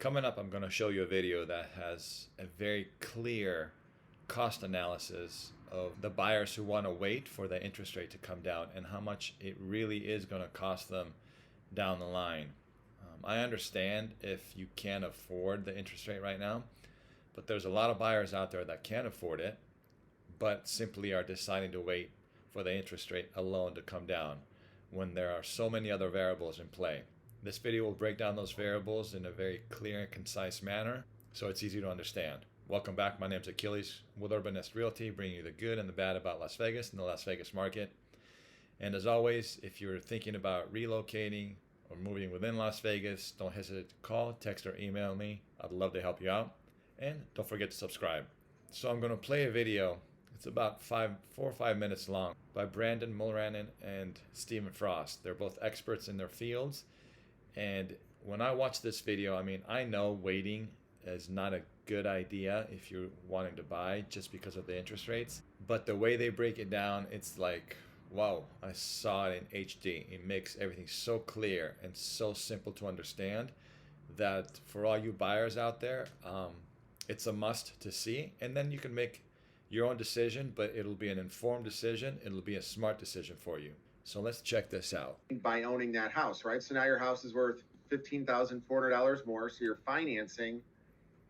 Coming up, I'm going to show you a video that has a very clear cost analysis of the buyers who want to wait for the interest rate to come down and how much it really is going to cost them down the line. I understand if you can't afford the interest rate right now, but there's a lot of buyers out there that can't afford it, but simply are deciding to wait for the interest rate alone to come down when there are so many other variables in play. This video will break down those variables in a very clear and concise manner, so it's easy to understand. Welcome back. My name is Achilles with Urban Nest Realty, bringing you the good and the bad about Las Vegas and the Las Vegas market. And as always, if you're thinking about relocating or moving within Las Vegas, don't hesitate to call, text, or email me. I'd love to help you out. And don't forget to subscribe. So I'm going to play a video. It's about 4 or 5 minutes long by Brandon Mulranen and Stephen Frost. They're both experts in their fields. And when I watch this video, I know waiting is not a good idea if you're wanting to buy just because of the interest rates. But the way they break it down, it's like, wow, I saw it in HD. It makes everything so clear and so simple to understand that for all you buyers out there, it's a must to see. And then you can make your own decision, but it'll be an informed decision. It'll be a smart decision for you. So let's check this out. By owning that house, right? So now your house is worth $15,400 more. So you're financing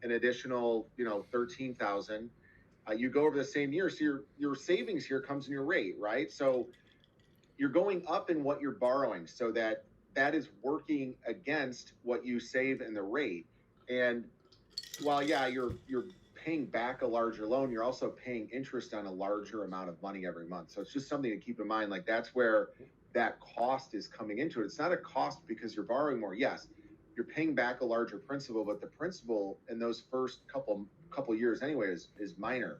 an additional, $13,000. You go over the same year, so your savings here comes in your rate, right? So you're going up in what you're borrowing, so that is working against what you save in the rate. And while you're paying back a larger loan, you're also paying interest on a larger amount of money every month. So it's just something to keep in mind. Like, that's where that cost is coming into it. It's not a cost because you're borrowing more. Yes, you're paying back a larger principal, but the principal in those first couple years anyway is minor.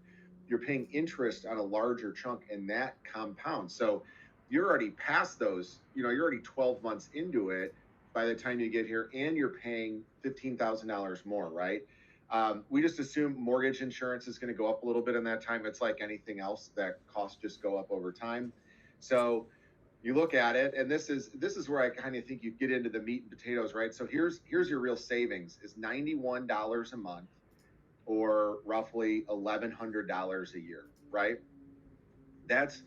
You're paying interest on a larger chunk, and that compounds. So you're already past those, you're already 12 months into it by the time you get here, and you're paying $15,000 more, right? We just assume mortgage insurance is going to go up a little bit in that time. It's like anything else, that costs just go up over time. So you look at it, and this is where I kind of think you get into the meat and potatoes, right? So here's your real savings is $91 a month, or roughly $1,100 a year, right? That's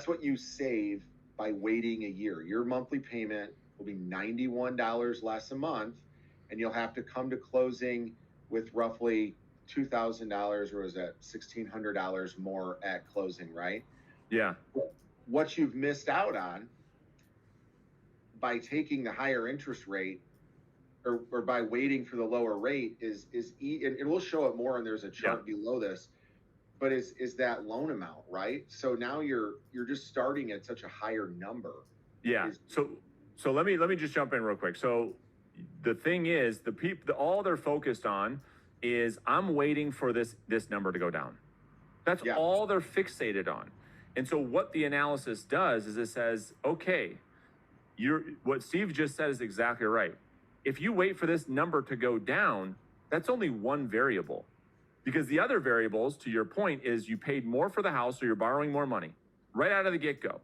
what you save by waiting a year. Your monthly payment will be $91 less a month, and you'll have to come to closing with roughly $2,000, or was that $1,600 more at closing, right? Yeah. What you've missed out on by taking the higher interest rate, or by waiting for the lower rate, and we'll show it more, and there's a chart below this, but is that loan amount, right? So now you're just starting at such a higher number. Yeah. So let me just jump in real quick. So the thing is, all they're focused on is, I'm waiting for this number to go down. That's all they're fixated on. And so what the analysis does is it says, okay, what Steve just said is exactly right. If you wait for this number to go down, that's only one variable. Because the other variables, to your point, is you paid more for the house, so you're borrowing more money right out of the get-go.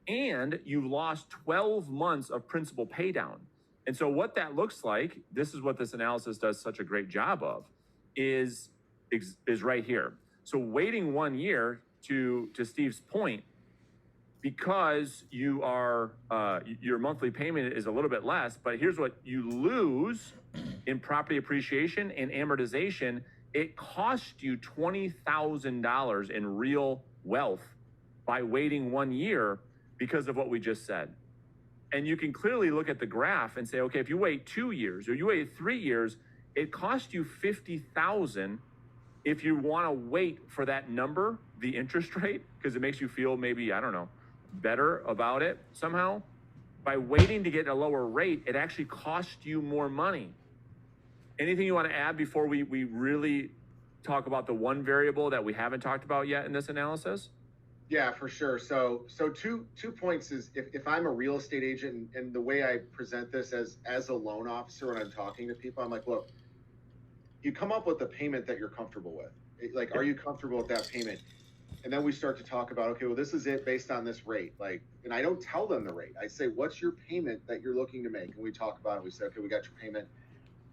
And you've lost 12 months of principal pay down. And so what that looks like, this is what this analysis does such a great job of, is right here. So waiting 1 year, to Steve's point, because you are your monthly payment is a little bit less, but here's what you lose in property appreciation and amortization. It cost you $20,000 in real wealth by waiting 1 year because of what we just said. And you can clearly look at the graph and say, okay, if you wait 2 years or you wait 3 years, it costs you $50,000 if you want to wait for that number, the interest rate, because it makes you feel maybe, I don't know, better about it somehow. By waiting to get a lower rate, it actually costs you more money. Anything you want to add before we really talk about the one variable that we haven't talked about yet in this analysis? Yeah, for sure. So two points is, if I'm a real estate agent, and the way I present this as a loan officer when I'm talking to people, I'm like, look, you come up with a payment that you're comfortable with. Like, are you comfortable with that payment? And then we start to talk about, okay, well, this is it based on this rate. Like, and I don't tell them the rate. I say, what's your payment that you're looking to make? And we talk about it. We say, okay, we got your payment.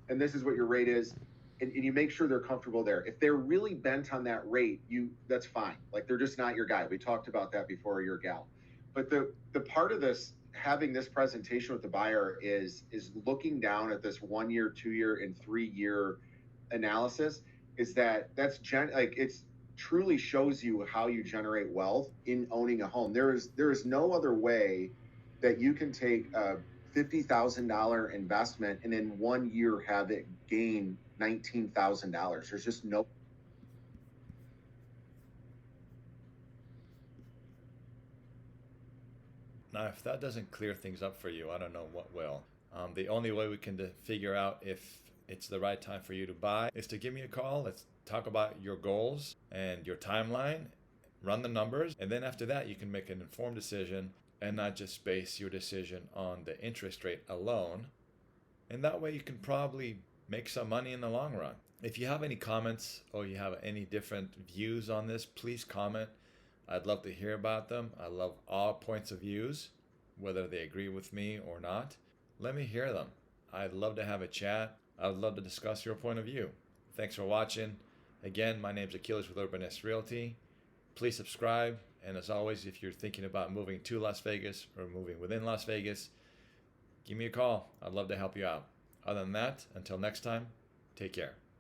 and this is what your rate is, and you make sure they're comfortable there. If they're really bent on that rate, that's fine. Like they're just not your guy. We talked about that before, your gal. But the part of this, having this presentation with the buyer is looking down at this 1 year, 2 year, and 3 year analysis, is it's truly shows you how you generate wealth in owning a home. There is no other way that you can take a $50,000 investment and in 1 year have it gain $19,000. There's just no. Now, if that doesn't clear things up for you, I don't know what will. The only way we can figure out if it's the right time for you to buy is to give me a call. Let's talk about your goals and your timeline, run the numbers, and then after that, you can make an informed decision and not just base your decision on the interest rate alone. And that way, you can probably make some money in the long run. If you have any comments or you have any different views on this, please comment. I'd love to hear about them. I love all points of views, whether they agree with me or not. Let me hear them. I'd love to have a chat. I would love to discuss your point of view. Thanks for watching. Again, my name's Achilles with Urban Nest Realty. Please subscribe. And as always, if you're thinking about moving to Las Vegas or moving within Las Vegas, give me a call. I'd love to help you out. Other than that, until next time, take care.